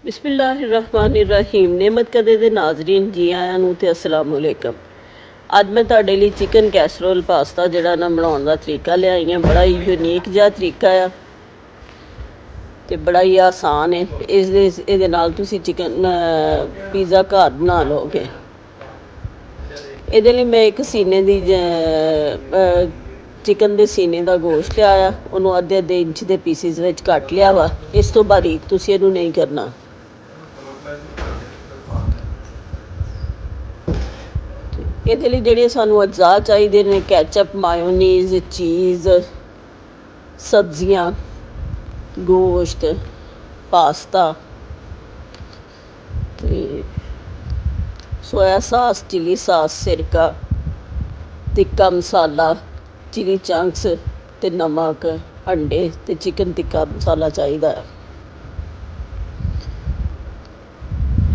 बिस्मिल्लाहिर्रहमानिर्रहीम। नेमत कदे दे नाजरीन जी आयां नूं ते अस्सलाम वालेकुम। अज मैं तुहाडे लई चिकन कैसरोल पास्ता जिहड़ा ना बनाउण दा तरीका लिआई आं। बड़ा ही यूनीक जिहा तरीका आ ते बड़ा ही आसान है। इहदे नाल तुसीं चिकन पिज़्ज़ा घर बना लोगे। ਇਹਦੇ ਲਈ ਮੈਂ ਇੱਕ ਸੀਨੇ ਦੀ ਚਿਕਨ ਦੇ ਸੀਨੇ ਦਾ ਗੋਸ਼ਤ ਲਿਆਇਆ, ਉਹਨੂੰ ਅੱਧੇ ਅੱਧੇ ਇੰਚ ਦੇ ਪੀਸਿਸ ਵਿੱਚ ਕੱਟ ਲਿਆ ਵਾ। ਇਸ ਤੋਂ ਬਾਰੀਕ ਤੁਸੀਂ ਇਹਨੂੰ ਨਹੀਂ ਕਰਨਾ। ਇਹਦੇ ਲਈ ਜਿਹੜੇ ਸਾਨੂੰ ਅਜਜ਼ਾ ਚਾਹੀਦੇ ਨੇ, ਕੈਚਅਪ, ਮਾਇਓਨੀਜ਼, ਚੀਜ਼, ਸਬਜ਼ੀਆਂ, ਗੋਸ਼ਤ, ਪਾਸਤਾ ਤੇ सोया सास, चिली सास, सिरका, तिक्का मसाला, चिली चंक्स ते नमक, अंडे ते चिकन टिक्का मसाला चाहिदा है।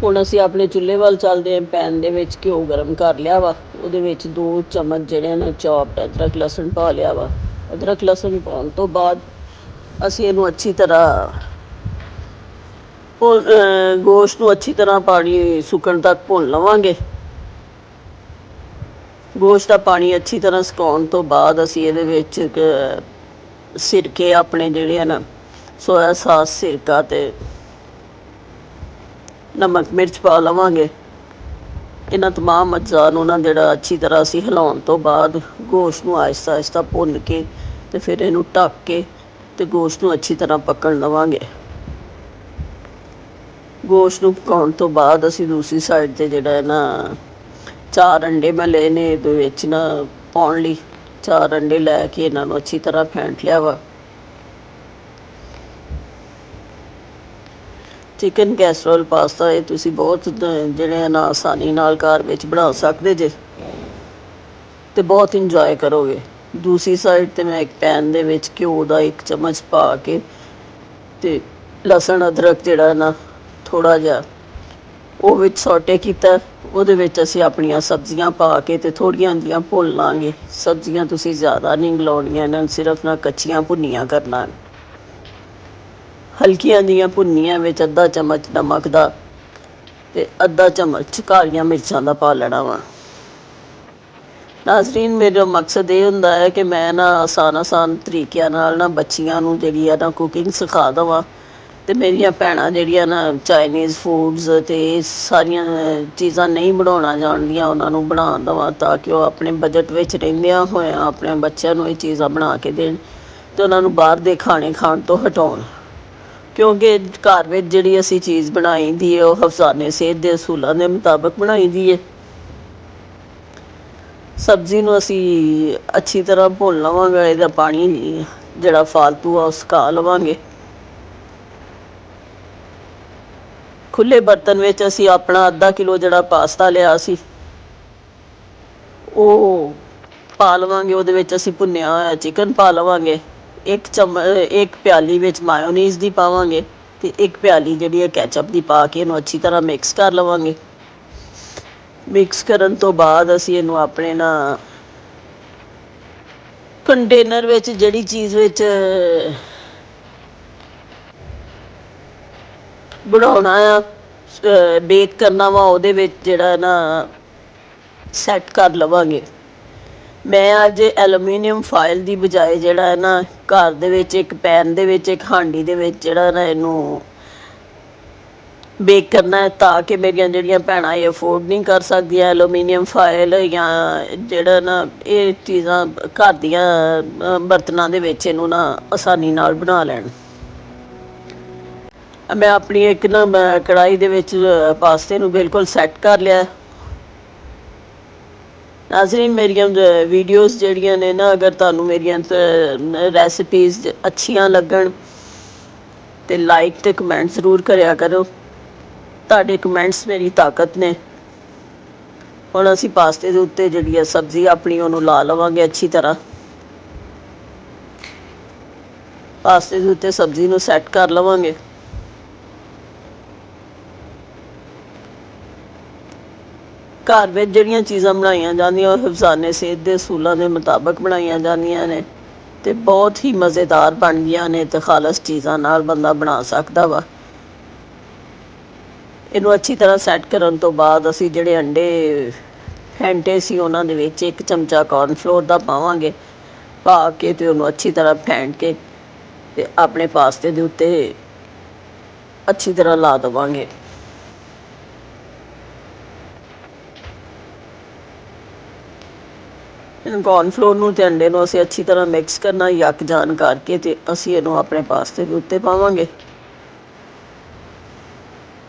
ਹੁਣ ਅਸੀਂ ਆਪਣੇ ਚੁੱਲ੍ਹੇ ਵੱਲ ਚੱਲਦੇ ਹਾਂ। ਪੈਨ ਦੇ ਵਿੱਚ ਘਿਓ ਗਰਮ ਕਰ ਲਿਆ ਵਾ। ਉਹਦੇ ਵਿੱਚ 2 ਚਮਚ ਜਿਹੜੇ ਨੇ ਚੌਪਡ ਅਦਰਕ ਲਸਣ ਪਾ ਲਿਆ ਵਾ। ਅਦਰਕ ਲਸਣ ਪਾਉਣ ਤੋਂ ਬਾਅਦ ਅਸੀਂ ਇਹਨੂੰ ਅੱਛੀ ਤਰ੍ਹਾਂ ਗੋਸ਼ਤ ਨੂੰ ਅੱਛੀ ਤਰ੍ਹਾਂ ਪਾਣੀ ਸੁੱਕਣ ਤੱਕ ਭੁੰਨ ਲਵਾਂਗੇ। ਗੋਸ਼ਤ ਦਾ ਪਾਣੀ ਅੱਛੀ ਤਰ੍ਹਾਂ ਸੁਕਾਉਣ ਤੋਂ ਬਾਅਦ ਅਸੀਂ ਇਹਦੇ ਵਿੱਚ ਸਿਰਕੇ ਆਪਣੇ ਜਿਹੜੇ ਆ ਨਾ, ਸੋਇਆ ਸਾਸ, ਸਿਰਕਾ ਤੇ ਨਮਕ ਮਿਰਚ ਪਾ ਲਵਾਂਗੇ। ਇਹਨਾਂ ਤਮਾਮ ਅਜਜ਼ਾ ਨੂੰ ਨਾ ਜਿਹੜਾ ਅੱਛੀ ਤਰ੍ਹਾਂ ਅਸੀਂ ਹਿਲਾਉਣ ਤੋਂ ਬਾਅਦ ਗੋਸ਼ਤ ਨੂੰ ਆਹਿਸਤਾ ਆਹਿਸਤਾ ਭੁੰਨ ਕੇ ਤੇ ਫਿਰ ਇਹਨੂੰ ਢੱਕ ਕੇ ਤੇ ਗੋਸ਼ਤ ਨੂੰ ਅੱਛੀ ਤਰ੍ਹਾਂ ਪੱਕਣ ਲਵਾਂਗੇ। ਗੋਸ਼ਤ ਨੂੰ ਪਕਾਉਣ ਤੋਂ ਬਾਅਦ ਅਸੀਂ ਦੂਸਰੀ ਸਾਈਡ 'ਤੇ ਜਿਹੜਾ ਹੈ ਨਾ 4 ਅੰਡੇ ਮੈਂ ਲਏ ਨੇ ਇਹਦੇ ਵਿੱਚ ਨਾ ਪਾਉਣ ਲਈ। 4 ਅੰਡੇ ਲੈ ਕੇ ਇਹਨਾਂ ਨੂੰ ਅੱਛੀ ਤਰ੍ਹਾਂ ਫੈਂਟ ਲਿਆ ਵਾ। ਚਿਕਨ ਕੈਸਰੋਲ ਪਾਸਤਾ ਇਹ ਤੁਸੀਂ ਬਹੁਤ ਜਿਹੜੇ ਨਾ ਆਸਾਨੀ ਨਾਲ ਘਰ ਵਿੱਚ ਬਣਾ ਸਕਦੇ ਜੇ ਅਤੇ ਬਹੁਤ ਇੰਜੋਏ ਕਰੋਗੇ। ਦੂਸਰੀ ਸਾਈਡ 'ਤੇ ਮੈਂ ਇੱਕ ਪੈਨ ਦੇ ਵਿੱਚ ਘਿਓ ਦਾ 1 ਚਮਚ ਪਾ ਕੇ ਅਤੇ ਲਸਣ ਅਦਰਕ ਜਿਹੜਾ ਨਾ ਥੋੜ੍ਹਾ ਜਿਹਾ ਉਹ ਵਿੱਚ ਸੌਟੇ ਕੀਤਾ। ਉਹਦੇ ਵਿੱਚ ਅਸੀਂ ਆਪਣੀਆਂ ਸਬਜ਼ੀਆਂ ਪਾ ਕੇ ਅਤੇ ਥੋੜ੍ਹੀਆਂ ਜਿਹੀਆਂ ਭੁੰਨ ਲਾਂਗੇ। ਸਬਜ਼ੀਆਂ ਤੁਸੀਂ ਜ਼ਿਆਦਾ ਨਹੀਂ ਲਾਉਣੀਆਂ, ਇਹਨਾਂ ਨੂੰ ਸਿਰਫ ਨਾ ਕੱਚੀਆਂ ਭੁੰਨੀਆਂ ਕਰਨਾ। ਹਲਕੀਆਂ ਜਿਹੀਆਂ ਭੁੰਨੀਆਂ ਵਿੱਚ ਅੱਧਾ ਚਮਚ ਨਮਕ ਦਾ ਅਤੇ ਅੱਧਾ ਚਮਚ ਕਾਲੀਆਂ ਮਿਰਚਾਂ ਦਾ ਪਾ ਲੈਣਾ ਵਾ। ਨਾਜ਼ਰੀਨ, ਮੇਰਾ ਮਕਸਦ ਇਹ ਹੁੰਦਾ ਹੈ ਕਿ ਮੈਂ ਨਾ ਆਸਾਨ ਤਰੀਕਿਆਂ ਨਾਲ ਨਾ ਬੱਚੀਆਂ ਨੂੰ ਜਿਹੜੀ ਆ ਨਾ ਕੁਕਿੰਗ ਸਿਖਾ ਦੇਵਾਂ ਅਤੇ ਮੇਰੀਆਂ ਭੈਣਾਂ ਜਿਹੜੀਆਂ ਨਾ ਚਾਈਨੀਜ਼ ਫੂਡਸ ਅਤੇ ਇਹ ਸਾਰੀਆਂ ਚੀਜ਼ਾਂ ਨਹੀਂ ਬਣਾਉਣਾ ਜਾਣਦੀਆਂ, ਉਹਨਾਂ ਨੂੰ ਬਣਾ ਦੇਵਾਂ ਤਾਂ ਕਿ ਉਹ ਆਪਣੇ ਬਜਟ ਵਿੱਚ ਰਹਿੰਦਿਆਂ ਹੋਇਆਂ ਆਪਣੇ ਬੱਚਿਆਂ ਨੂੰ ਇਹ ਚੀਜ਼ਾਂ ਬਣਾ ਕੇ ਦੇਣ ਅਤੇ ਉਹਨਾਂ ਨੂੰ ਬਾਹਰ ਦੇ ਖਾਣੇ ਖਾਣ ਤੋਂ ਹਟਾਉਣ। ਕਿਉਂਕਿ ਘਰ ਵਿੱਚ ਜਿਹੜੀ ਅਸੀਂ ਚੀਜ਼ ਬਣਾਈ ਦੀ ਹੈ ਉਹ ਹਫਸਾਨੇ ਸਿਹਤ ਦੇ ਅਸੂਲਾਂ ਦੇ ਮੁਤਾਬਕ ਬਣਾਈ ਦੀ ਹੈ। ਸਬਜ਼ੀ ਨੂੰ ਅਸੀਂ ਅੱਛੀ ਤਰ੍ਹਾਂ ਭੁੰਨ ਲਵਾਂਗੇ। ਇਹਦਾ ਪਾਣੀ ਜਿਹੜਾ ਫਾਲਤੂ ਆ ਉਹ ਸੁਕਾ ਲਵਾਂਗੇ। ਖੁੱਲ੍ਹੇ ਬਰਤਨ ਵਿੱਚ ਅਸੀਂ ਆਪਣਾ ਅੱਧਾ ਕਿਲੋ ਜਿਹੜਾ ਪਾਸਤਾ ਲਿਆ ਸੀ ਉਹ ਪਾ ਲਵਾਂਗੇ। ਉਹਦੇ ਵਿੱਚ ਅਸੀਂ ਭੁੰਨਿਆ ਹੋਇਆ ਚਿਕਨ ਪਾ ਲਵਾਂਗੇ। 1 ਪਿਆਲੀ ਵਿੱਚ ਮਾਇਓਨੀਜ਼ ਦੀ ਪਾਵਾਂਗੇ ਅਤੇ 1 ਪਿਆਲੀ ਜਿਹੜੀ ਹੈ ਕੈਚਅਪ ਦੀ ਪਾ ਕੇ ਇਹਨੂੰ ਅੱਛੀ ਤਰ੍ਹਾਂ ਮਿਕਸ ਕਰ ਲਵਾਂਗੇ। ਮਿਕਸ ਕਰਨ ਤੋਂ ਬਾਅਦ ਅਸੀਂ ਇਹਨੂੰ ਆਪਣੇ ਨਾ ਕੰਟੇਨਰ ਵਿੱਚ ਜਿਹੜੀ ਚੀਜ਼ ਵਿੱਚ ਬਣਾਉਣਾ ਆ, ਬੇਕ ਕਰਨਾ ਵਾ, ਉਹਦੇ ਵਿੱਚ ਜਿਹੜਾ ਨਾ ਸੈੱਟ ਕਰ ਲਵਾਂਗੇ। ਮੈਂ ਅੱਜ ਐਲੂਮੀਨੀਅਮ ਫਾਇਲ ਦੀ ਬਜਾਏ ਜਿਹੜਾ ਹੈ ਨਾ ਘਰ ਦੇ ਵਿੱਚ ਇੱਕ ਪੈਨ ਦੇ ਵਿੱਚ ਇੱਕ ਹਾਂਡੀ ਦੇ ਵਿੱਚ ਜਿਹੜਾ ਨਾ ਇਹਨੂੰ ਬੇਕ ਕਰਨਾ ਹੈ ਤਾਂ ਕਿ ਮੇਰੀਆਂ ਜਿਹੜੀਆਂ ਭੈਣਾਂ ਇਹ ਅਫੋਰਡ ਨਹੀਂ ਕਰ ਸਕਦੀਆਂ ਐਲੂਮੀਨੀਅਮ ਫਾਇਲ ਜਾਂ ਜਿਹੜਾ ਨਾ ਇਹ ਚੀਜ਼ਾਂ ਘਰ ਦੀਆਂ ਬਰਤਨਾਂ ਦੇ ਵਿੱਚ ਇਹਨੂੰ ਨਾ ਆਸਾਨੀ ਨਾਲ ਬਣਾ ਲੈਣ। ਮੈਂ ਆਪਣੀ ਇੱਕ ਨਾ ਕੜਾਹੀ ਦੇ ਵਿੱਚ ਪਾਸਤੇ ਨੂੰ ਬਿਲਕੁਲ ਸੈੱਟ ਕਰ ਲਿਆ। ਨਾਜ਼ਰੀਨ, ਮੇਰੀਆਂ ਵੀਡੀਓਜ਼ ਜਿਹੜੀਆਂ ਨੇ ਨਾ ਅਗਰ ਤੁਹਾਨੂੰ ਮੇਰੀਆਂ ਰੈਸਪੀਜ਼ ਅੱਛੀਆਂ ਲੱਗਣ ਤਾਂ ਲਾਈਕ ਅਤੇ ਕਮੈਂਟ ਜ਼ਰੂਰ ਕਰਿਆ ਕਰੋ। ਤੁਹਾਡੇ ਕਮੈਂਟਸ ਮੇਰੀ ਤਾਕਤ ਨੇ। ਹੁਣ ਅਸੀਂ ਪਾਸਤੇ ਦੇ ਉੱਤੇ ਜਿਹੜੀ ਆ ਸਬਜ਼ੀ ਆਪਣੀ ਉਹਨੂੰ ਲਾ ਲਵਾਂਗੇ ਅੱਛੀ ਤਰ੍ਹਾਂ। ਪਾਸਤੇ ਦੇ ਉੱਤੇ ਸਬਜ਼ੀ ਨੂੰ ਸੈੱਟ ਕਰ ਲਵਾਂਗੇ। ਘਰ ਵਿੱਚ ਜਿਹੜੀਆਂ ਚੀਜ਼ਾਂ ਬਣਾਈਆਂ ਜਾਂਦੀਆਂ ਉਹ ਹਿਫਜ਼ਾਨੇ ਸਿਹਤ ਦੇ ਅਸੂਲਾਂ ਦੇ ਮੁਤਾਬਕ ਬਣਾਈਆਂ ਜਾਂਦੀਆਂ ਨੇ ਅਤੇ ਬਹੁਤ ਹੀ ਮਜ਼ੇਦਾਰ ਬਣਦੀਆਂ ਨੇ ਅਤੇ ਖਾਲਸ ਚੀਜ਼ਾਂ ਨਾਲ ਬੰਦਾ ਬਣਾ ਸਕਦਾ ਵਾ। ਇਹਨੂੰ ਅੱਛੀ ਤਰ੍ਹਾਂ ਸੈੱਟ ਕਰਨ ਤੋਂ ਬਾਅਦ ਅਸੀਂ ਜਿਹੜੇ ਅੰਡੇ ਫੈਂਟੇ ਸੀ ਉਹਨਾਂ ਦੇ ਵਿੱਚ 1 ਚਮਚਾ ਕੌਰਨਫਲੋਰ ਦਾ ਪਾਵਾਂਗੇ। ਪਾ ਕੇ ਅਤੇ ਉਹਨੂੰ ਅੱਛੀ ਤਰ੍ਹਾਂ ਫੈਂਟ ਕੇ ਅਤੇ ਆਪਣੇ ਪਾਸਤੇ ਦੇ ਉੱਤੇ ਅੱਛੀ ਤਰ੍ਹਾਂ ਲਾ ਦੇਵਾਂਗੇ। ਕੌਰਨਫਲੋਰ ਨੂੰ ਅਤੇ ਅੰਡੇ ਨੂੰ ਅਸੀਂ ਅੱਛੀ ਤਰ੍ਹਾਂ ਮਿਕਸ ਕਰਨਾ, ਯੱਕ ਜਾਨ ਕਰਕੇ, ਅਤੇ ਅਸੀਂ ਇਹਨੂੰ ਆਪਣੇ ਪਾਸਤੇ ਦੇ ਉੱਤੇ ਪਾਵਾਂਗੇ।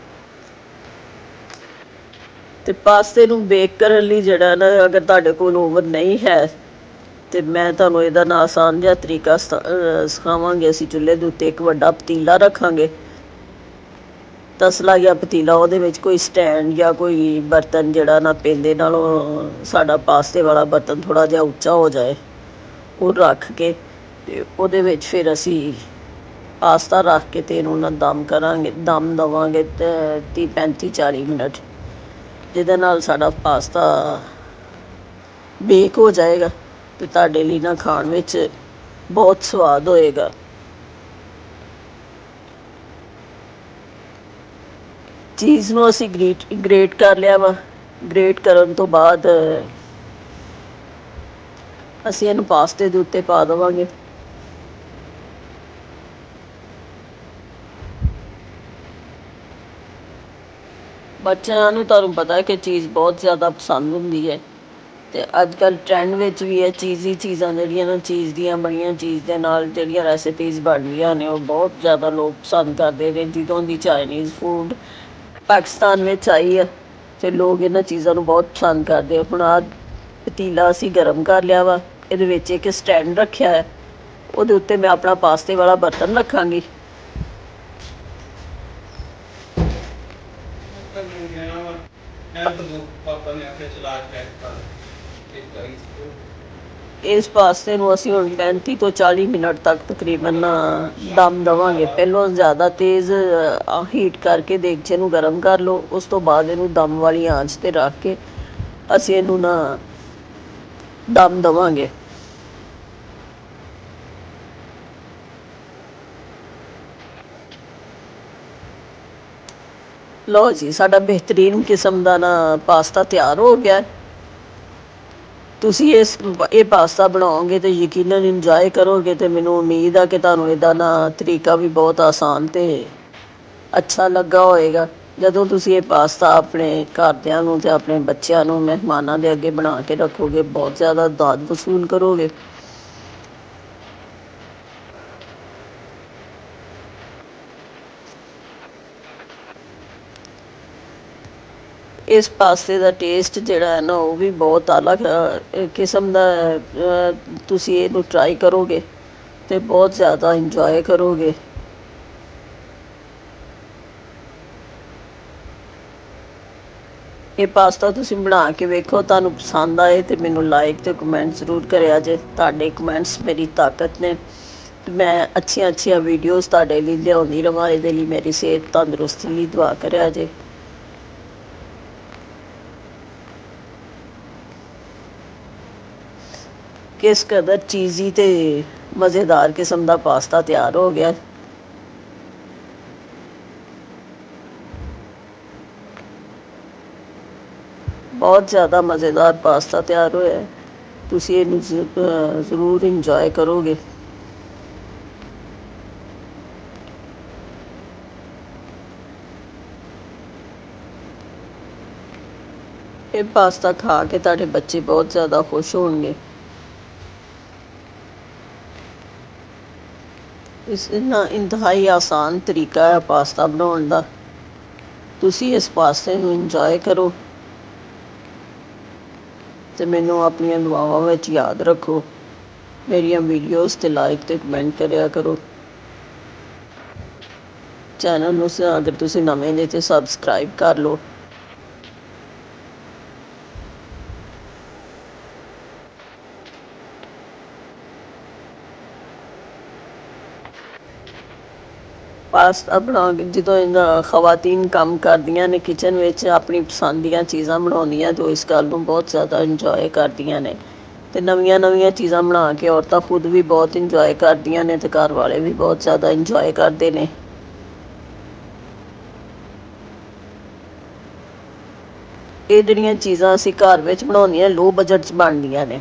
ਅਤੇ ਪਾਸਤੇ ਨੂੰ ਬੇਕ ਕਰਨ ਲਈ ਜਿਹੜਾ ਨਾ, ਅਗਰ ਤੁਹਾਡੇ ਕੋਲ ਓਵਨ ਨਹੀਂ ਹੈ ਅਤੇ ਮੈਂ ਤੁਹਾਨੂੰ ਇਹਦਾ ਨਾ ਆਸਾਨ ਜਿਹਾ ਤਰੀਕਾ ਸਿਖਾਵਾਂਗੇ। ਅਸੀਂ ਚੁੱਲ੍ਹੇ ਦੇ ਉੱਤੇ ਇੱਕ ਵੱਡਾ ਪਤੀਲਾ ਰੱਖਾਂਗੇ, ਤਸਲਾ ਜਾਂ ਪਤੀਲਾ, ਉਹਦੇ ਵਿੱਚ ਕੋਈ ਸਟੈਂਡ ਜਾਂ ਕੋਈ ਬਰਤਨ ਜਿਹੜਾ ਨਾ ਪੈਂਦੇ ਨਾਲੋਂ ਸਾਡਾ ਪਾਸਤੇ ਵਾਲਾ ਬਰਤਨ ਥੋੜ੍ਹਾ ਜਿਹਾ ਉੱਚਾ ਹੋ ਜਾਏ, ਉਹ ਰੱਖ ਕੇ ਅਤੇ ਉਹਦੇ ਵਿੱਚ ਫਿਰ ਅਸੀਂ ਪਾਸਤਾ ਰੱਖ ਕੇ ਅਤੇ ਇਹਨੂੰ ਨਾ ਦਮ ਕਰਾਂਗੇ, ਦਮ ਦੇਵਾਂਗੇ 30 35 40 ਮਿੰਟ, ਜਿਹਦੇ ਨਾਲ ਸਾਡਾ ਪਾਸਤਾ ਬੇਕ ਹੋ ਜਾਏਗਾ ਅਤੇ ਤੁਹਾਡੇ ਲਈ ਨਾ ਖਾਣ ਵਿੱਚ ਬਹੁਤ ਸਵਾਦ ਹੋਏਗਾ। ਚੀਜ਼ ਨੂੰ ਅਸੀਂ ਗ੍ਰੇਟ ਕਰ ਲਿਆ ਵਾ। ਗ੍ਰੇਟ ਕਰਨ ਤੋਂ ਬਾਅਦ ਅਸੀਂ ਇਹਨੂੰ ਪਾਸਤੇ ਦੇ ਉੱਤੇ ਪਾ ਦੇਵਾਂਗੇ। ਬੱਚਿਆਂ ਨੂੰ ਤੁਹਾਨੂੰ ਪਤਾ ਕਿ ਚੀਜ਼ ਬਹੁਤ ਜ਼ਿਆਦਾ ਪਸੰਦ ਹੁੰਦੀ ਹੈ, ਅਤੇ ਅੱਜ ਕੱਲ੍ਹ ਟਰੈਂਡ ਵਿੱਚ ਵੀ ਇਹ ਚੀਜ਼ੀ ਚੀਜ਼ਾਂ ਜਿਹੜੀਆਂ ਨਾ, ਚੀਜ਼ ਦੀਆਂ ਬਣੀਆਂ ਚੀਜ਼ ਦੇ ਨਾਲ ਜਿਹੜੀਆਂ ਰੈਸਪੀਜ਼ ਬਣ ਰਹੀਆਂ ਨੇ, ਉਹ ਬਹੁਤ ਜ਼ਿਆਦਾ ਲੋਕ ਪਸੰਦ ਕਰਦੇ ਨੇ। ਜਦੋਂ ਦੀ ਚਾਈਨੀਜ਼ ਫੂਡ ਪਾਕਿਸਤਾਨ ਵਿੱਚ ਆਈ ਹੈ ਅਤੇ ਲੋਕ ਇਹਨਾਂ ਚੀਜ਼ਾਂ ਨੂੰ ਬਹੁਤ ਪਸੰਦ ਕਰਦੇ ਆ। ਹੁਣ ਆਹ ਪਤੀਲਾ ਅਸੀਂ ਗਰਮ ਕਰ ਲਿਆ ਵਾ, ਇਹਦੇ ਵਿੱਚ ਇੱਕ ਸਟੈਂਡ ਰੱਖਿਆ ਹੈ, ਉਹਦੇ ਉੱਤੇ ਮੈਂ ਆਪਣਾ ਪਾਸਤੇ ਵਾਲਾ ਬਰਤਨ ਰੱਖਾਂਗੀ। ਇਸ ਪਾਸਤੇ ਨੂੰ ਅਸੀਂ ਹੁਣ 35 ਤੋਂ 40 ਮਿੰਟ ਤੱਕ ਤਕਰੀਬਨ ਦਮ ਦੇਵਾਂਗੇ। ਪਹਿਲਾਂ ਜ਼ਿਆਦਾ ਤੇਜ਼ ਹੀਟ ਕਰਕੇ ਦੇਗਚੇ ਨੂੰ ਗਰਮ ਕਰ ਲਓ, ਉਸ ਤੋਂ ਬਾਅਦ ਇਹਨੂੰ ਦਮ ਵਾਲੀ ਆਂਚ 'ਤੇ ਰੱਖ ਕੇ ਅਸੀਂ ਇਹਨੂੰ ਨਾ ਦਮ ਦੇਵਾਂਗੇ। ਲਓ ਜੀ, ਸਾਡਾ ਬਿਹਤਰੀਨ ਕਿਸਮ ਦਾ ਨਾ ਪਾਸਤਾ ਤਿਆਰ ਹੋ ਗਿਆ। ਤੁਸੀਂ ਇਹ ਪਾਸਤਾ ਬਣਾਓਗੇ ਅਤੇ ਯਕੀਨਨ ਇੰਜੋਏ ਕਰੋਗੇ, ਅਤੇ ਮੈਨੂੰ ਉਮੀਦ ਆ ਕਿ ਤੁਹਾਨੂੰ ਇਹਦਾ ਨਾ ਤਰੀਕਾ ਵੀ ਬਹੁਤ ਆਸਾਨ ਅਤੇ ਅੱਛਾ ਲੱਗਾ ਹੋਏਗਾ। ਜਦੋਂ ਤੁਸੀਂ ਇਹ ਪਾਸਤਾ ਆਪਣੇ ਘਰਦਿਆਂ ਨੂੰ ਅਤੇ ਆਪਣੇ ਬੱਚਿਆਂ ਨੂੰ, ਮਹਿਮਾਨਾਂ ਦੇ ਅੱਗੇ ਬਣਾ ਕੇ ਰੱਖੋਗੇ, ਬਹੁਤ ਜ਼ਿਆਦਾ ਦਾਦ ਵਸੂਲ ਕਰੋਗੇ। ਇਸ ਪਾਸਤੇ ਦਾ ਟੇਸਟ ਜਿਹੜਾ ਹੈ ਨਾ, ਉਹ ਵੀ ਬਹੁਤ ਅਲੱਗ ਕਿਸਮ ਦਾ। ਤੁਸੀਂ ਇਹਨੂੰ ਟਰਾਈ ਕਰੋਗੇ ਅਤੇ ਬਹੁਤ ਜ਼ਿਆਦਾ ਇੰਜੋਏ ਕਰੋਗੇ। ਇਹ ਪਾਸਤਾ ਤੁਸੀਂ ਬਣਾ ਕੇ ਵੇਖੋ, ਤੁਹਾਨੂੰ ਪਸੰਦ ਆਏ ਅਤੇ ਮੈਨੂੰ ਲਾਈਕ ਅਤੇ ਕਮੈਂਟ ਜ਼ਰੂਰ ਕਰਿਆ ਜੇ। ਤੁਹਾਡੇ ਕਮੈਂਟਸ ਮੇਰੀ ਤਾਕਤ ਨੇ। ਮੈਂ ਅੱਛੀਆਂ ਵੀਡੀਓਜ਼ ਤੁਹਾਡੇ ਲਈ ਲਿਆਉਂਦੀ ਰਹਾਂ। ਇਹਦੇ ਲਈ ਮੇਰੀ ਸਿਹਤ ਤੰਦਰੁਸਤੀ ਲਈ ਦੁਆ ਕਰਿਆ ਜੇ। ਕਿਸ ਕਦਰ ਚੀਜ਼ੀ ਅਤੇ ਮਜ਼ੇਦਾਰ ਕਿਸਮ ਦਾ ਪਾਸਤਾ ਤਿਆਰ ਹੋ ਗਿਆ। ਬਹੁਤ ਜ਼ਿਆਦਾ ਮਜ਼ੇਦਾਰ ਪਾਸਤਾ ਤਿਆਰ ਹੋਇਆ। ਤੁਸੀਂ ਇਹਨੂੰ ਜ਼ਰੂਰ ਇੰਜੋਏ ਕਰੋਗੇ। ਇਹ ਪਾਸਤਾ ਖਾ ਕੇ ਤੁਹਾਡੇ ਬੱਚੇ ਬਹੁਤ ਜ਼ਿਆਦਾ ਖੁਸ਼ ਹੋਣਗੇ। ਇਸ ਨਾਲ ਇੰਤਹਾਈ ਆਸਾਨ ਤਰੀਕਾ ਹੈ ਪਾਸਤਾ ਬਣਾਉਣ ਦਾ। ਤੁਸੀਂ ਇਸ ਪਾਸਤੇ ਨੂੰ ਇੰਜੋਏ ਕਰੋ ਅਤੇ ਮੈਨੂੰ ਆਪਣੀਆਂ ਦੁਆਵਾਂ ਵਿੱਚ ਯਾਦ ਰੱਖੋ। ਮੇਰੀਆਂ ਵੀਡੀਓਜ਼ 'ਤੇ ਲਾਈਕ ਅਤੇ ਕਮੈਂਟ ਕਰਿਆ ਕਰੋ। ਚੈਨਲ ਨੂੰ ਅਗਰ ਤੁਸੀਂ ਨਵੇਂ ਜੇ ਤਾਂ ਸਬਸਕ੍ਰਾਈਬ ਕਰ ਲਓ। ਪਾਸਤਾ ਬਣਾ ਕੇ ਜਦੋਂ ਖਵਾਤੀਨ ਕੰਮ ਕਰਦੀਆਂ ਨੇ ਕਿਚਨ ਵਿੱਚ, ਆਪਣੀ ਪਸੰਦ ਦੀਆਂ ਚੀਜ਼ਾਂ ਬਣਾਉਂਦੀਆਂ, ਤਾਂ ਇਸ ਗੱਲ ਨੂੰ ਬਹੁਤ ਜ਼ਿਆਦਾ ਇੰਜੋਏ ਕਰਦੀਆਂ ਨੇ। ਅਤੇ ਨਵੀਆਂ ਚੀਜ਼ਾਂ ਬਣਾ ਕੇ ਔਰਤਾਂ ਖੁਦ ਵੀ ਬਹੁਤ ਇੰਜੋਏ ਕਰਦੀਆਂ ਨੇ, ਅਤੇ ਘਰ ਵਾਲੇ ਵੀ ਬਹੁਤ ਜ਼ਿਆਦਾ ਇੰਜੋਏ ਕਰਦੇ ਨੇ। ਇਹ ਜਿਹੜੀਆਂ ਚੀਜ਼ਾਂ ਅਸੀਂ ਘਰ ਵਿੱਚ ਬਣਾਉਂਦੀਆਂ ਲੋ ਬਜਟ 'ਚ ਬਣਦੀਆਂ ਨੇ।